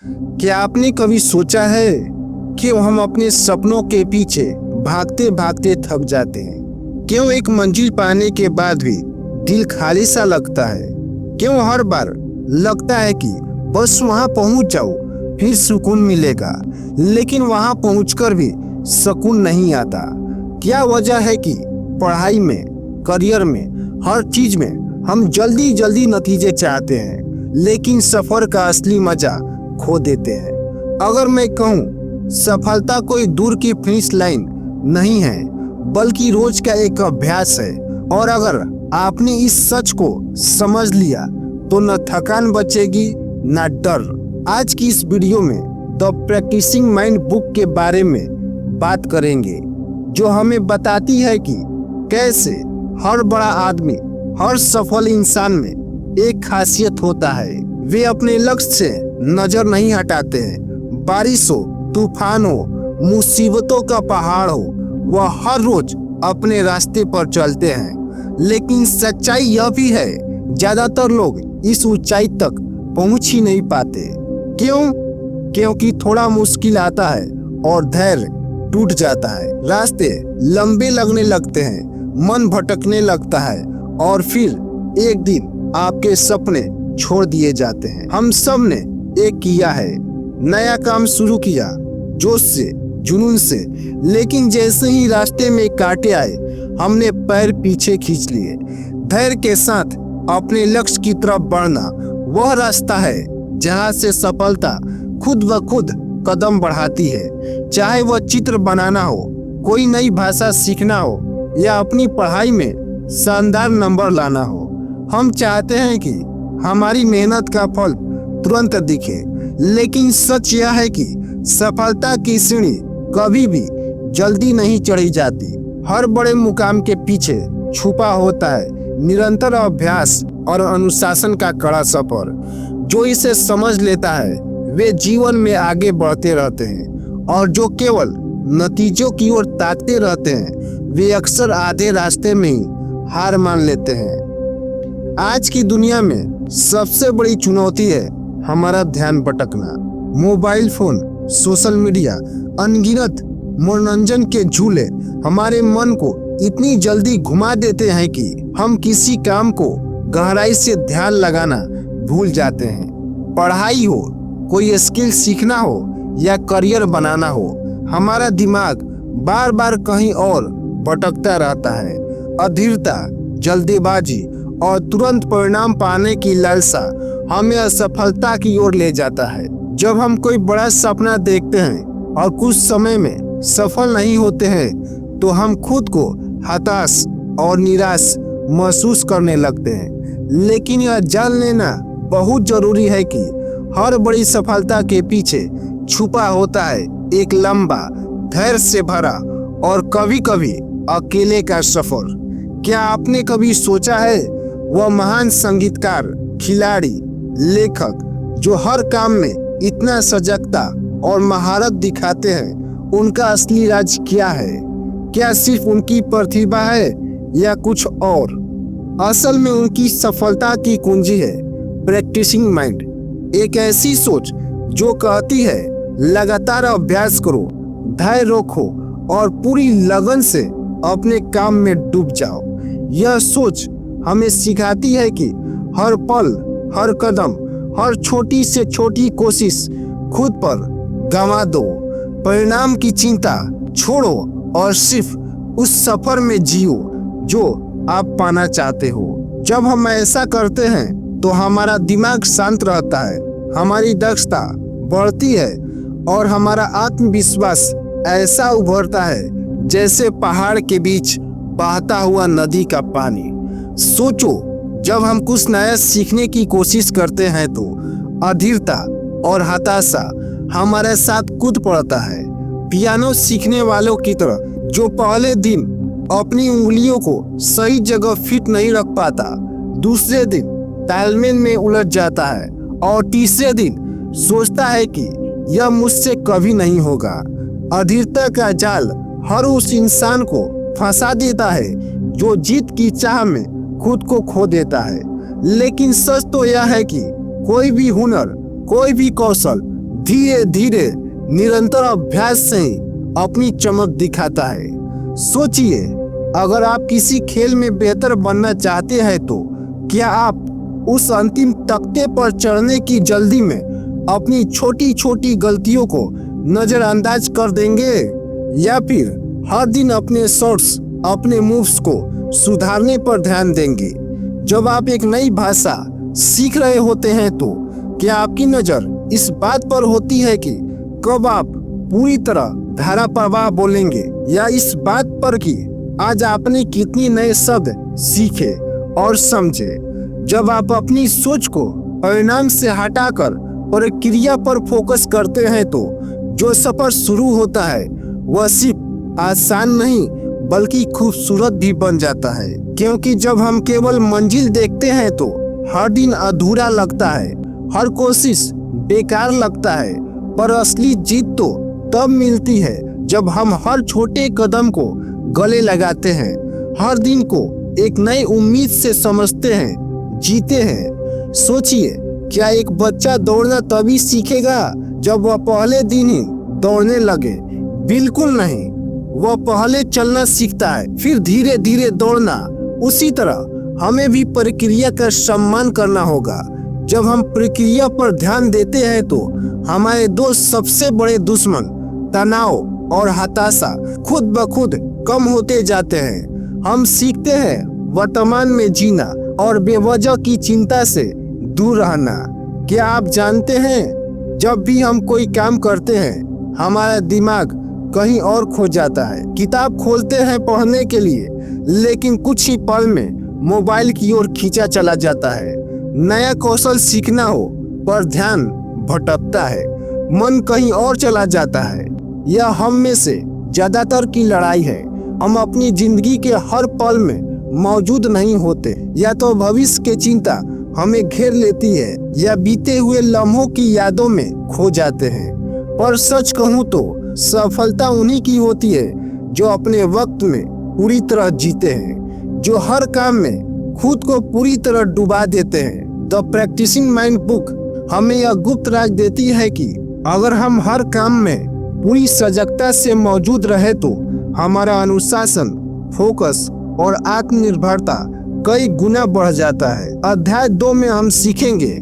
क्या आपने कभी सोचा है कि हम अपने सपनों के पीछे भागते भागते थक जाते हैं? क्यों एक मंजिल पाने के बाद भी दिल खाली सा लगता है? क्यों हर बार लगता है कि बस वहां पहुंच जाओ फिर सुकून मिलेगा, लेकिन वहां पहुंचकर भी सुकून नहीं आता? क्या वजह है कि पढ़ाई में, करियर में, हर चीज में हम जल्दी जल्दी नतीजे चाहते हैं, लेकिन सफर का असली मजा खो देते हैं? अगर मैं कहूँ सफलता कोई दूर की फिनिश लाइन नहीं है, बल्कि रोज का एक अभ्यास है, और अगर आपने इस सच को समझ लिया तो न थकान बचेगी न डर। आज की इस वीडियो में द प्रैक्टिसिंग माइंड बुक के बारे में बात करेंगे, जो हमें बताती है कि कैसे हर बड़ा आदमी, हर सफल इंसान में एक खासियत होता है, वे अपने लक्ष्य से नजर नहीं हटाते हैं। बारिश हो, तूफान हो, मुसीबतों का पहाड़ हो, वह हर रोज अपने रास्ते पर चलते हैं। लेकिन सच्चाई यह भी है, ज्यादातर लोग इस ऊंचाई तक पहुंच ही नहीं पाते। क्यों? क्योंकि थोड़ा मुश्किल आता है और धैर्य टूट जाता है, रास्ते लंबे लगने लगते हैं, मन भटकने लगता है, और फिर एक दिन आपके सपने छोड़ दिए जाते हैं। हम सब ने एक किया है, नया काम शुरू किया जोश से, जुनून से, लेकिन जैसे ही रास्ते में कांटे आए, हमने पैर पीछे खींच लिए। धैर्य के साथ अपने लक्ष्य की तरफ बढ़ना वह रास्ता है जहां से सफलता खुद ब खुद कदम बढ़ाती है। चाहे वह चित्र बनाना हो, कोई नई भाषा सीखना हो, या अपनी पढ़ाई में शानदार नंबर लाना हो, हम चाहते हैं कि हमारी मेहनत का फल तुरंत दिखे। लेकिन सच यह है कि सफलता की सीढ़ी कभी भी जल्दी नहीं चढ़ी जाती। हर बड़े मुकाम के पीछे छुपा होता है निरंतर अभ्यास और अनुशासन का कड़ा सफर। जो इसे समझ लेता है वे जीवन में आगे बढ़ते रहते हैं, और जो केवल नतीजों की ओर ताकते रहते हैं वे अक्सर आधे रास्ते में ही हार मान लेते हैं। आज की दुनिया में सबसे बड़ी चुनौती है हमारा ध्यान भटकना। मोबाइल फोन, सोशल मीडिया, अनगिनत मनोरंजन के झूले हमारे मन को इतनी जल्दी घुमा देते हैं कि हम किसी काम को गहराई से ध्यान लगाना भूल जाते हैं। पढ़ाई हो, कोई स्किल सीखना हो, या करियर बनाना हो, हमारा दिमाग बार बार कहीं और भटकता रहता है। अधीरता, जल्दीबाजी और तुरंत परिणाम पाने की लालसा हमें असफलता की ओर ले जाता है। जब हम कोई बड़ा सपना देखते हैं और कुछ समय में सफल नहीं होते हैं, तो हम खुद को हताश और निराश महसूस करने लगते हैं। लेकिन यह जान लेना बहुत जरूरी है कि हर बड़ी सफलता के पीछे छुपा होता है एक लंबा, धैर्य से भरा और कभी कभी अकेले का सफर। क्या आपने कभी सोचा है वह महान संगीतकार, खिलाड़ी, लेखक जो हर काम में इतना सजगता और महारत दिखाते हैं, उनका असली राज क्या है? क्या सिर्फ उनकी प्रतिभा है या कुछ और? असल में उनकी सफलता की कुंजी है प्रैक्टिसिंग माइंड, एक ऐसी सोच जो कहती है लगातार अभ्यास करो, धैर्य रखो और पूरी लगन से अपने काम में डूब जाओ। यह सोच हमें सिखाती है कि हर पल, हर कदम, हर छोटी से छोटी कोशिश खुद पर गंवा दो। परिणाम की चिंता छोड़ो और सिर्फ उस सफर में जियो जो आप पाना चाहते हो। जब हम ऐसा करते हैं तो हमारा दिमाग शांत रहता है, हमारी दक्षता बढ़ती है और हमारा आत्मविश्वास ऐसा उभरता है जैसे पहाड़ के बीच बहता हुआ नदी का पानी। सोचो, जब हम कुछ नया सीखने की कोशिश करते हैं तो अधीरता और हताशा हमारे साथ कूद पड़ता है। पियानो सीखने वालों की तरह जो पहले दिन अपनी उंगलियों को सही जगह फिट नहीं रख पाता, दूसरे दिन तालमेल में उलझ जाता है और तीसरे दिन सोचता है कि यह मुझसे कभी नहीं होगा। अधीरता का जाल हर उस इंसान को फंसा देता है जो जीत की चाह में खुद को खो देता है। लेकिन सच तो यह है कि कोई भी हुनर, कोई भी कौशल धीरे धीरे निरंतर अभ्यास से ही अपनी चमक दिखाता है। सोचिए, अगर आप किसी खेल में बेहतर बनना चाहते हैं तो क्या आप उस अंतिम तख्ते पर चढ़ने की जल्दी में अपनी छोटी छोटी गलतियों को नजरअंदाज कर देंगे, या फिर हर दिन अपने शॉट्स, अपने मूव्स को सुधारने पर ध्यान देंगे? जब आप एक नई भाषा सीख रहे होते हैं तो क्या आपकी नजर इस बात पर होती है कि कब आप पूरी तरह धारा प्रवाह बोलेंगे, या इस बात पर कि आज आपने कितने नए शब्द सीखे और समझे? जब आप अपनी सोच को परिणाम से हटाकर प्रक्रिया पर फोकस करते हैं तो जो सफर शुरू होता है वह सिर्फ आसान नहीं बल्कि खूबसूरत भी बन जाता है। क्योंकि जब हम केवल मंजिल देखते हैं तो हर दिन अधूरा लगता है, हर कोशिश बेकार लगता है, पर असली जीत तो तब मिलती है जब हम हर छोटे कदम को गले लगाते हैं, हर दिन को एक नई उम्मीद से समझते हैं, जीते हैं। सोचिए, क्या एक बच्चा दौड़ना तभी सीखेगा जब वह पहले दिन ही दौड़ने लगे? बिल्कुल नहीं, वह पहले चलना सीखता है, फिर धीरे धीरे दौड़ना। उसी तरह हमें भी प्रक्रिया का सम्मान करना होगा। जब हम प्रक्रिया पर ध्यान देते हैं तो हमारे दो सबसे बड़े दुश्मन, तनाव और हताशा, खुद ब खुद कम होते जाते हैं। हम सीखते हैं वर्तमान में जीना और बेवजह की चिंता से दूर रहना। क्या आप जानते हैं, जब भी हम कोई काम करते हैं हमारा दिमाग कहीं और खो जाता है। किताब खोलते हैं पढ़ने के लिए, लेकिन कुछ ही पल में मोबाइल की ओर खींचा चला जाता है। नया कौशल सीखना हो पर ध्यान भटकता है, मन कहीं और चला जाता है। यह हम में से ज्यादातर की लड़ाई है। हम अपनी जिंदगी के हर पल में मौजूद नहीं होते। या तो भविष्य की चिंता हमें घेर लेती है या बीते हुए लम्हों की यादों में खो जाते हैं। पर सच कहूँ तो सफलता उन्हीं की होती है जो अपने वक्त में पूरी तरह जीते हैं, जो हर काम में खुद को पूरी तरह डुबा देते हैं। द प्रैक्टिसिंग माइंड बुक हमें यह गुप्त राज देती है कि अगर हम हर काम में पूरी सजगता से मौजूद रहे तो हमारा अनुशासन, फोकस और आत्मनिर्भरता कई गुना बढ़ जाता है। अध्याय 2 में हम सीखेंगे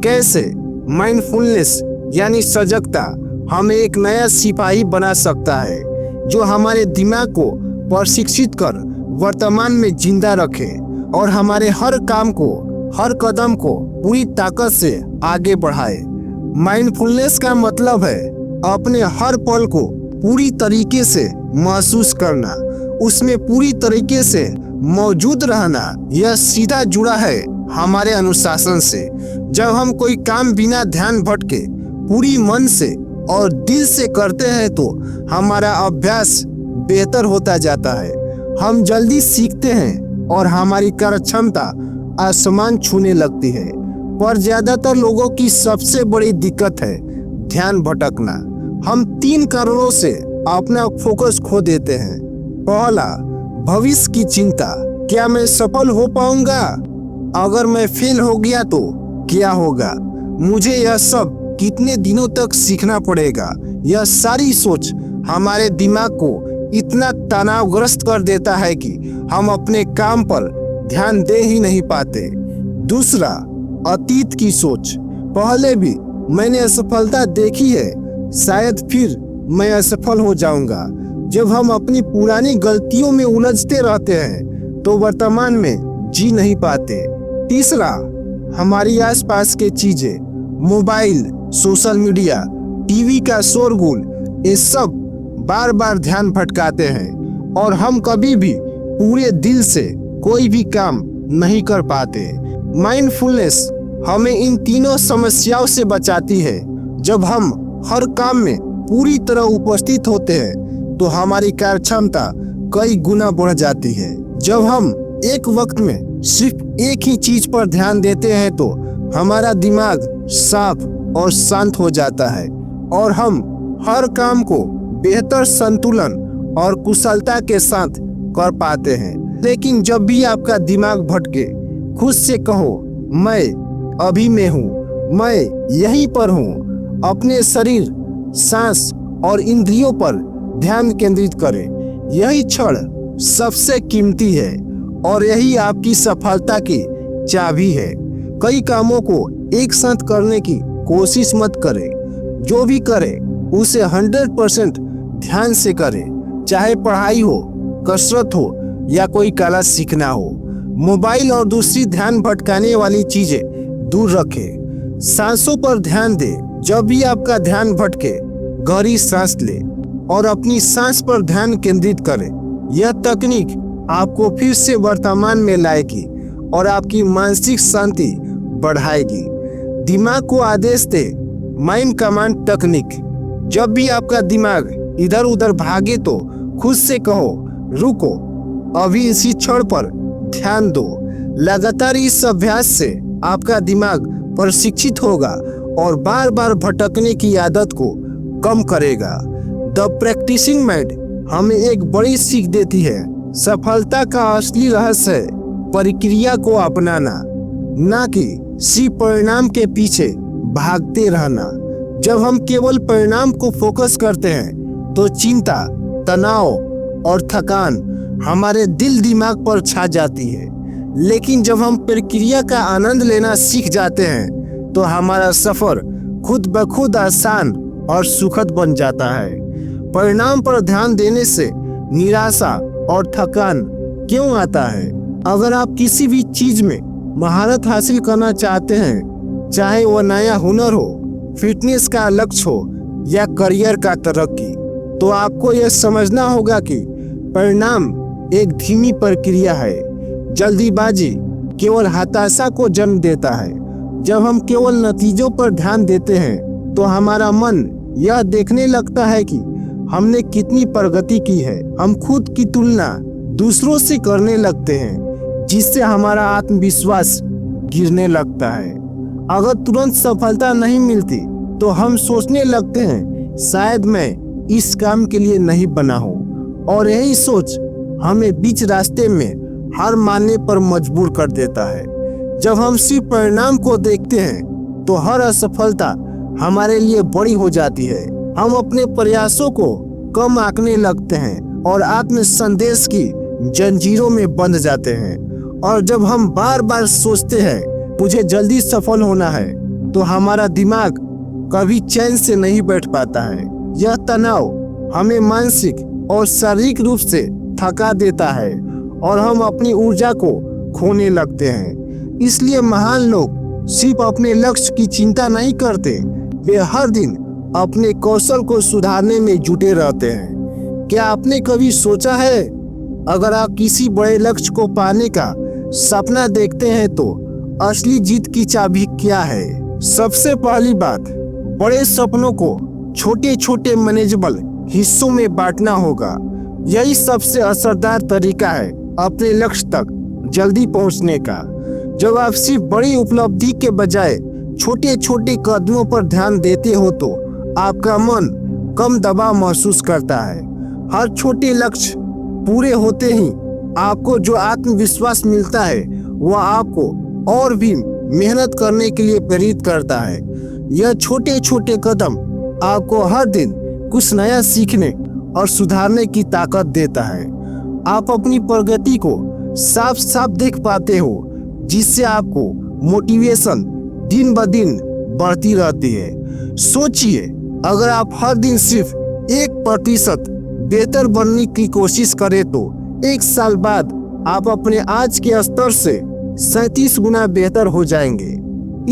कैसे माइंडफुलनेस यानी सजगता हमें एक नया सिपाही बना सकता है, जो हमारे दिमाग को प्रशिक्षित कर वर्तमान में जिंदा रखे और हमारे हर काम को, हर कदम को पूरी ताकत से आगे बढ़ाए। माइंडफुलनेस का मतलब है अपने हर पल को पूरी तरीके से महसूस करना, उसमें पूरी तरीके से मौजूद रहना। यह सीधा जुड़ा है हमारे अनुशासन से। जब हम कोई काम बिना ध्यान भटके पूरी मन से और दिल से करते हैं तो हमारा अभ्यास बेहतर होता जाता है। हम जल्दी सीखते हैं और हमारी कार्य क्षमता आसमान छूने लगती है। पर ज्यादातर लोगों की सबसे बड़ी दिक्कत है ध्यान भटकना। हम 3 कारणों से अपना फोकस खो देते हैं। पहला, भविष्य की चिंता। क्या मैं सफल हो पाऊंगा? अगर मैं फेल हो गया तो क्या होगा? मुझे यह सब कितने दिनों तक सीखना पड़ेगा? यह सारी सोच हमारे दिमाग को इतना तनावग्रस्त कर देता है कि हम अपने काम पर ध्यान दे ही नहीं पाते। दूसरा, अतीत की सोच। पहले भी मैंने असफलता देखी है, शायद फिर मैं असफल हो जाऊंगा। जब हम अपनी पुरानी गलतियों में उलझते रहते हैं तो वर्तमान में जी नहीं पाते। तीसरा, हमारी आसपास के चीजें, मोबाइल, सोशल मीडिया, टीवी का शोरगुल, ये सब बार बार ध्यान भटकाते हैं और हम कभी भी पूरे दिल से कोई भी काम नहीं कर पाते। माइंडफुलनेस हमें इन तीनों समस्याओं से बचाती है। जब हम हर काम में पूरी तरह उपस्थित होते हैं तो हमारी कार्य क्षमता कई गुना बढ़ जाती है। जब हम एक वक्त में सिर्फ एक ही चीज पर ध्यान देते हैं तो हमारा दिमाग साफ और शांत हो जाता है और हम हर काम को बेहतर संतुलन और कुशलता के साथ कर पाते हैं। लेकिन जब भी आपका दिमाग भटके, खुद से कहो, मैं अभी में हूँ, मैं यहीं पर हूँ। अपने शरीर, सांस और इंद्रियों पर ध्यान केंद्रित करें। यही क्षण सबसे कीमती है और यही आपकी सफलता की चाबी है। कई कामों को एक साथ करने की कोशिश मत करें। जो भी करें उसे 100% ध्यान से करें, चाहे पढ़ाई हो, कसरत हो या कोई कला सीखना हो। मोबाइल और दूसरी ध्यान भटकाने वाली चीजें दूर रखें। सांसों पर ध्यान दें। जब भी आपका ध्यान भटके, गहरी सांस ले और अपनी सांस पर ध्यान केंद्रित करें। यह तकनीक आपको फिर से वर्तमान में लाएगी और आपकी मानसिक शांति बढ़ाएगी। दिमाग को आदेश दे, माइंड कमांड तकनीक। जब भी आपका दिमाग इधर उधर भागे तो खुद से कहो, रुको, अभी इसी क्षण पर ध्यान दो। लगातार इस अभ्यास से आपका दिमाग प्रशिक्षित होगा और बार बार भटकने की आदत को कम करेगा। द प्रैक्टिसिंग माइंड हमें एक बड़ी सीख देती है। सफलता का असली रहस्य है प्रक्रिया को अपनाना, ना कि सिर्फ परिणाम के पीछे भागते रहना। जब हम केवल परिणाम को फोकस करते हैं तो चिंता, तनाव और थकान हमारे दिल दिमाग पर छा जाती है। लेकिन जब हम प्रक्रिया का आनंद लेना सीख जाते हैं तो हमारा सफर खुद ब खुद आसान और सुखद बन जाता है। परिणाम पर ध्यान देने से निराशा और थकान क्यों आता है? अगर आप किसी भी चीज में महारत हासिल करना चाहते हैं, चाहे वह नया हुनर हो, फिटनेस का लक्ष्य हो या करियर का तरक्की, तो आपको यह समझना होगा कि परिणाम एक धीमी प्रक्रिया है। जल्दीबाजी केवल हताशा को जन्म देता है। जब हम केवल नतीजों पर ध्यान देते हैं तो हमारा मन यह देखने लगता है कि हमने कितनी प्रगति की है। हम खुद की तुलना दूसरों से करने लगते हैं, जिससे हमारा आत्मविश्वास गिरने लगता है। अगर तुरंत सफलता नहीं मिलती तो हम सोचने लगते हैं, शायद मैं इस काम के लिए नहीं बना हूँ, और यही सोच हमें बीच रास्ते में हार मानने पर मजबूर कर देता है। जब हम सिर्फ परिणाम को देखते हैं तो हर असफलता हमारे लिए बड़ी हो जाती है। हम अपने प्रयासों को कम आंकने लगते हैं और आत्मसंदेश की जंजीरों में बंध जाते हैं। और जब हम बार बार सोचते हैं मुझे जल्दी सफल होना है, तो हमारा दिमाग कभी चैन से नहीं बैठ पाता है। यह तनाव हमें मानसिक और शारीरिक रूप से थका देता है और हम अपनी ऊर्जा को खोने लगते हैं। इसलिए महान लोग सिर्फ अपने लक्ष्य की चिंता नहीं करते, वे हर दिन अपने कौशल को सुधारने में जुटे रहते हैं। क्या आपने कभी सोचा है, अगर आप किसी बड़े लक्ष्य को पाने का सपना देखते हैं तो असली जीत की चाबी क्या है? सबसे पहली बात, बड़े सपनों को छोटे छोटे मैनेजेबल हिस्सों में बांटना होगा। यही सबसे असरदार तरीका है अपने लक्ष्य तक जल्दी पहुंचने का। जब आप सिर्फ बड़ी उपलब्धि के बजाय छोटे छोटे कदमों पर ध्यान देते हो तो आपका मन कम दबाव महसूस करता है। हर छोटे लक्ष्य पूरे होते ही आपको जो आत्मविश्वास मिलता है वह आपको और भी मेहनत करने के लिए प्रेरित करता है। यह छोटे छोटे कदम आपको हर दिन कुछ नया सीखने और सुधारने की ताकत देता है। आप अपनी प्रगति को साफ साफ देख पाते हो, जिससे आपको मोटिवेशन दिन ब दिन बढ़ती रहती है। सोचिए, अगर आप हर दिन सिर्फ 1% बेहतर बनने की कोशिश करें तो 1 साल बाद आप अपने आज के स्तर से 37 गुना बेहतर हो जाएंगे।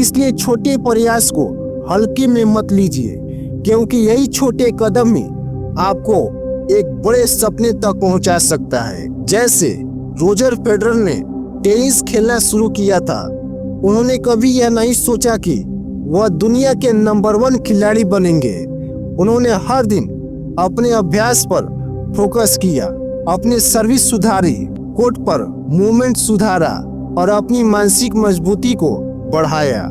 इसलिए छोटे प्रयास को हल्के में मत लीजिए, क्योंकि यही छोटे कदम ही आपको एक बड़े सपने तक पहुंचा सकता है। जैसे रोजर फेडरर ने टेनिस खेलना शुरू किया था, उन्होंने कभी यह नहीं सोचा कि वह दुनिया के नंबर 1 खिलाड़ी बनेंगे। उन्होंने हर दिन अपने अभ्यास पर फोकस किया, अपने सर्विस सुधारी, कोर्ट पर मूवमेंट सुधारा और अपनी मानसिक मजबूती को बढ़ाया।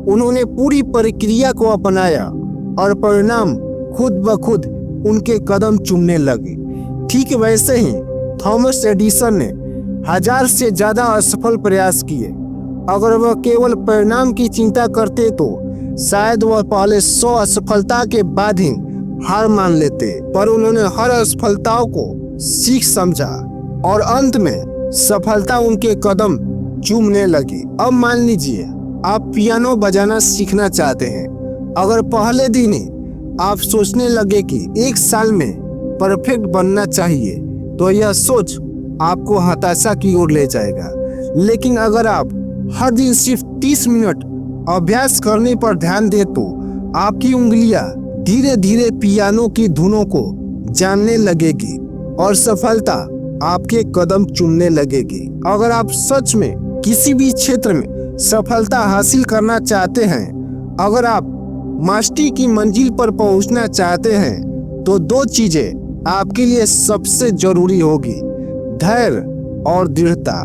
उन्होंने पूरी प्रक्रिया को अपनाया और परिणाम खुद ब खुद उनके कदम चूमने लगे। ठीक वैसे ही थॉमस एडिसन ने 1000 से ज्यादा असफल प्रयास किए। अगर वह केवल परिणाम की चिंता करते तो शायद वह पहले 100 असफलता के बाद ही हार मान लेते, पर उन्होंने हर असफलताओं को सीख समझा और अंत में सफलता उनके कदम चूमने लगी। अब मान लीजिए आप पियानो बजाना सीखना चाहते हैं। अगर पहले दिन ही आप सोचने लगे कि 1 साल में परफेक्ट बनना चाहिए, तो यह सोच आपको हताशा की ओर ले जाएगा। लेकिन अगर आप हर दिन सिर्फ 30 मिनट अभ्यास करने पर ध्यान दें, तो आपकी उंगलियां धीरे धीरे पियानो की धुनों को जानने लगेगी और सफलता आपके कदम चूमने लगेगी। अगर आप सच में किसी भी क्षेत्र में सफलता हासिल करना चाहते हैं, अगर आप मास्टरी की मंजिल पर पहुंचना चाहते हैं, तो 2 चीजें आपके लिए सबसे जरूरी होगी, धैर्य और दृढ़ता।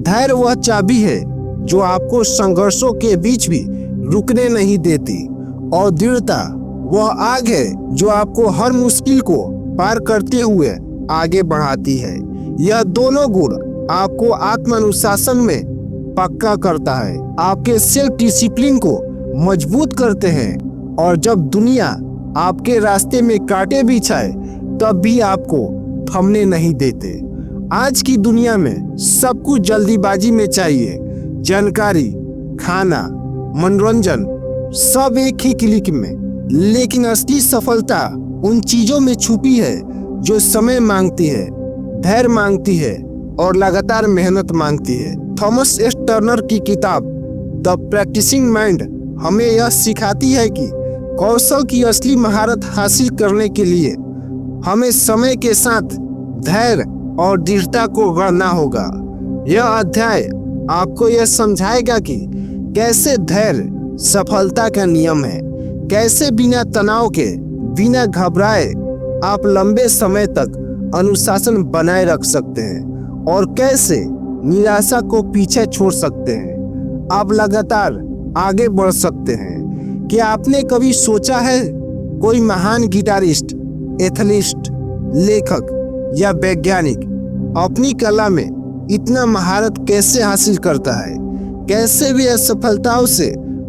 धैर्य वह चाबी है जो आपको संघर्षों के बीच भी रुकने नहीं देती, और दृढ़ता वह आग है जो आपको हर मुश्किल को पार करते हुए आगे बढ़ाती है। यह दोनों गुण आपको आत्मानुशासन में पक्का करता है, आपके सेल्फ डिसिप्लिन को मजबूत करते हैं, और जब दुनिया आपके रास्ते में कांटे बिछाए तब भी आपको थमने नहीं देते। आज की दुनिया में सब कुछ जल्दीबाजी में चाहिए, जानकारी, खाना, मनोरंजन, सब एक ही क्लिक में। लेकिन असली सफलता उन चीजों में छुपी है जो समय मांगती है, धैर्य मांगती है और लगातार मेहनत मांगती है। थॉमस एस टर्नर की किताब द प्रैक्टिसिंग माइंड हमें यह सिखाती है कि कौशल की असली महारत हासिल करने के लिए हमें समय के साथ धैर्य और दृढ़ता को गढ़ना होगा। यह अध्याय आपको यह समझाएगा कि कैसे धैर्य सफलता का नियम है, कैसे बिना तनाव के, बिना घबराए आप लंबे समय तक अनुशासन बनाए रख सकते हैं, और कैसे निराशा को पीछे छोड़ सकते हैं, आप लगातार आगे बढ़ सकते हैं। क्या आपने कभी सोचा है कोई महान गिटारिस्ट, एथलीट, लेखक या वैज्ञानिक अपनी कला में इतना महारत कैसे हासिल करता है? कैसे वे असफलताओं से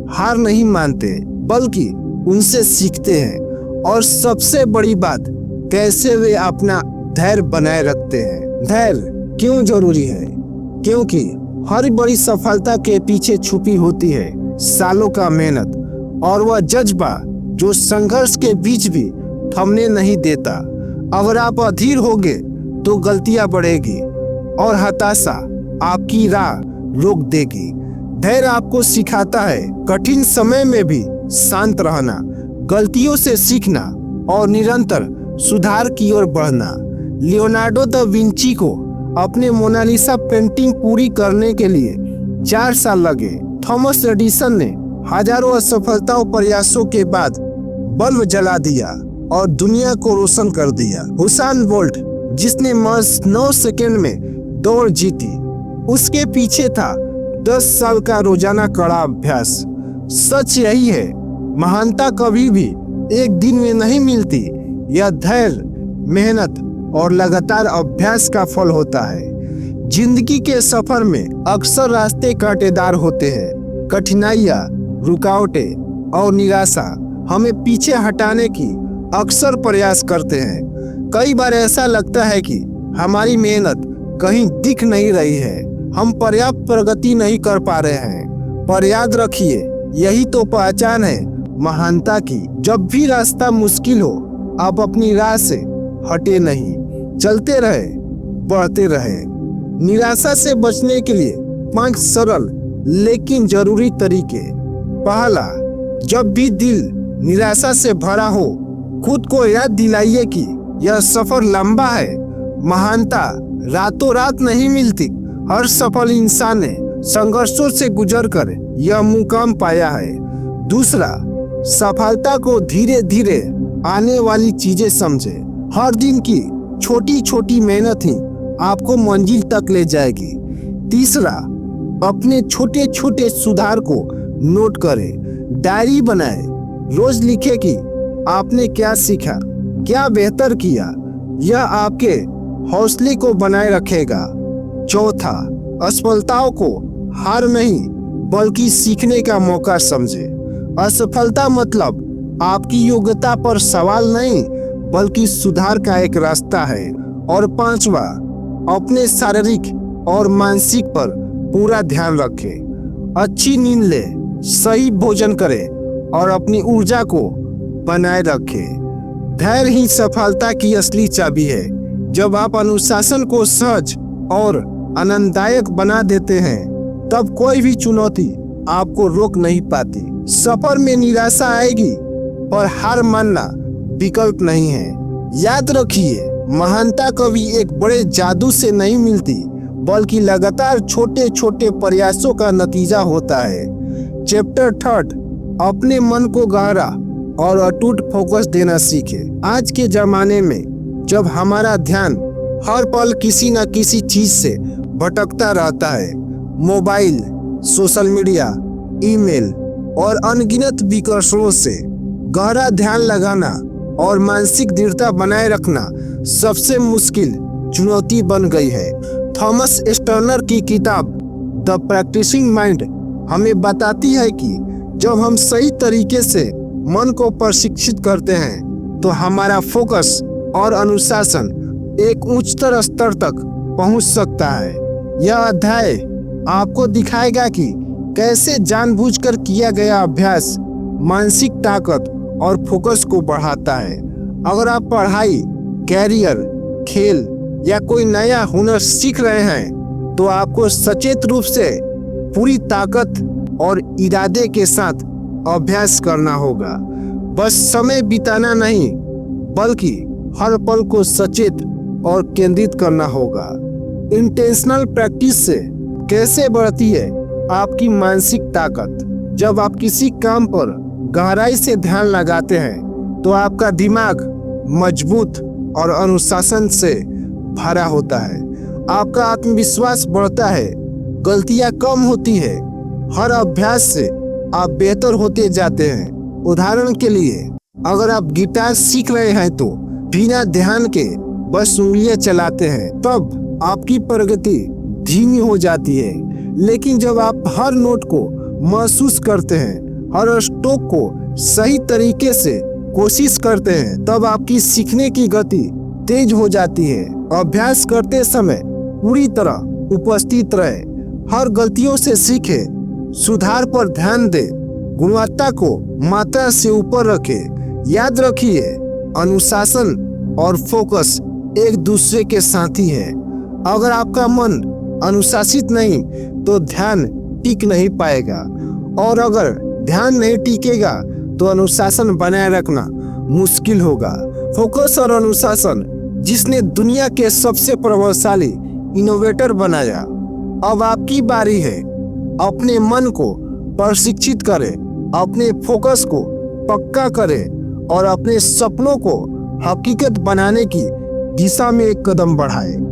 हार नहीं मानते बल्कि उनसे सीखते हैं, और सबसे बड़ी बात, कैसे वे अपना धैर्य बनाए रखते हैं। धैर्य क्यों जरूरी है? क्योंकि हर बड़ी सफलता के पीछे छुपी होती है सालों का मेहनत और वह जज्बा जो संघर्ष के बीच भी थमने नहीं देता। अगर आप अधीर होगे तो गलतियां बढ़ेगी और हताशा आपकी राह रोक देगी। धैर्य आपको सिखाता है कठिन समय में भी शांत रहना, गलतियों से सीखना और निरंतर सुधार की ओर बढ़ना। लियोनार्डो दा विंची को अपने मोनालिसा पेंटिंग पूरी करने के लिए 4 साल लगे। थॉमस एडिसन ने हजारों असफलताओं प्रयासों के बाद बल्ब जला दिया और दुनिया को रोशन कर दिया। हुसैन बोल्ट जिसने महज 9 सेकंड में दौड़ जीती, उसके पीछे था 10 साल का रोजाना कड़ा अभ्यास। सच यही है, महानता कभी भी एक दिन में नहीं मिलती। यह धैर्य, मेहनत और लगातार अभ्यास का फल होता है। जिंदगी के सफर में अक्सर रास्ते कांटेदार होते हैं। कठिनाइयाँ, रुकावटें और निराशा हमें पीछे हटाने की अक्सर प्रयास करते हैं। कई बार ऐसा लगता है कि हमारी मेहनत कहीं दिख नहीं रही है, हम पर्याप्त प्रगति नहीं कर पा रहे हैं। पर याद रखिए, यही तो पहचान है महानता की। जब भी रास्ता मुश्किल हो, आप अपनी राह से हटे नहीं, चलते रहे, बढ़ते रहे। निराशा से बचने के लिए 5 सरल लेकिन जरूरी तरीके। पहला, जब भी दिल निराशा से भरा हो, खुद को याद दिलाइए कि यह सफर लंबा है। महानता रातों रात नहीं मिलती। हर सफल इंसान ने संघर्षों से गुजरकर यह मुकाम पाया है। दूसरा, सफलता को धीरे धीरे आने वाली चीजें समझे। हर दिन की छोटी छोटी मेहनत ही आपको मंजिल तक ले जाएगी। तीसरा, अपने छोटे छोटे सुधार को नोट करें, डायरी बनाएं, रोज लिखें कि आपने क्या सीखा, क्या बेहतर किया। यह आपके हौसले को बनाए रखेगा। चौथा, असफलताओं को हार नहीं बल्कि सीखने का मौका समझे। असफलता मतलब आपकी योग्यता पर सवाल नहीं, बल्कि सुधार का एक रास्ता है। और पांचवा, अपने शारीरिक और मानसिक पर पूरा ध्यान रखें। अच्छी नींद ले, सही भोजन करें और अपनी ऊर्जा को बनाए रखें। धैर्य ही सफलता की असली चाबी है। जब आप अनुशासन को सहज और आनंददायक बना देते हैं, तब कोई भी चुनौती आपको रोक नहीं पाती। सफर में निराशा आएगी, पर हार मानना विकल्प नहीं है। याद रखिए, महानता कभी एक बड़े जादू से नहीं मिलती, बल्कि लगातार छोटे छोटे प्रयासों का नतीजा होता है। चैप्टर 3, अपने मन को गहरा और अटूट फोकस देना सीखे। आज के जमाने में जब हमारा ध्यान हर पल किसी न किसी चीज से भटकता रहता है, मोबाइल, सोशल मीडिया, ईमेल और अनगिनत विकर्षणों से गहरा ध्यान लगाना और मानसिक दृढ़ता बनाए रखना सबसे मुश्किल चुनौती बन गई है। थॉमस स्टर्नर की किताब द प्रैक्टिसिंग माइंड हमें बताती है कि जब हम सही तरीके से मन को प्रशिक्षित करते हैं, तो हमारा फोकस और अनुशासन एक उच्चतर स्तर तक पहुंच सकता है। यह अध्याय आपको दिखाएगा कि कैसे जानबूझकर किया गया अभ्यास मानसिक ताकत और फोकस को बढ़ाता है। अगर आप पढ़ाई, कैरियर, खेल या कोई नया हुनर सीख रहे हैं, तो आपको सचेत रूप से पूरी ताकत और इरादे के साथ अभ्यास करना होगा। बस समय बिताना नहीं, बल्कि हर पल को सचेत और केंद्रित करना होगा। इंटेंशनल प्रैक्टिस से कैसे बढ़ती है आपकी मानसिक ताकत? जब आप किसी काम पर गहराई से ध्यान लगाते हैं, तो आपका दिमाग मजबूत और अनुशासन से भरा होता है। आपका आत्मविश्वास बढ़ता है, गलतियां कम होती है। हर अभ्यास से आप बेहतर होते जाते हैं। उदाहरण के लिए, अगर आप गिटार सीख रहे हैं तो बिना ध्यान के बस उंगलियां चलाते हैं, तब आपकी प्रगति धीमी हो जाती है। लेकिन जब आप हर नोट को महसूस करते हैं, हर स्ट्रोक को सही तरीके से कोशिश करते हैं, तब आपकी सीखने की गति तेज हो जाती है। अभ्यास करते समय पूरी तरह उपस्थित रहे, हर गलतियों से सीखे, सुधार पर ध्यान दे, गुणवत्ता को मात्रा से ऊपर रखे। याद रखिए, अनुशासन और फोकस एक दूसरे के साथी हैं। अगर आपका मन अनुशासित नहीं, तो ध्यान टिक नहीं पाएगा, और अगर ध्यान नहीं टिकेगा, तो अनुशासन बनाए रखना मुश्किल होगा। फोकस और अनुशासन जिसने दुनिया के सबसे प्रभावशाली इनोवेटर बनाया। अब आपकी बारी है। अपने मन को प्रशिक्षित करें, अपने फोकस को पक्का करें और अपने सपनों को हकीकत बनाने की दिशा में एक कदम बढ़ाएं।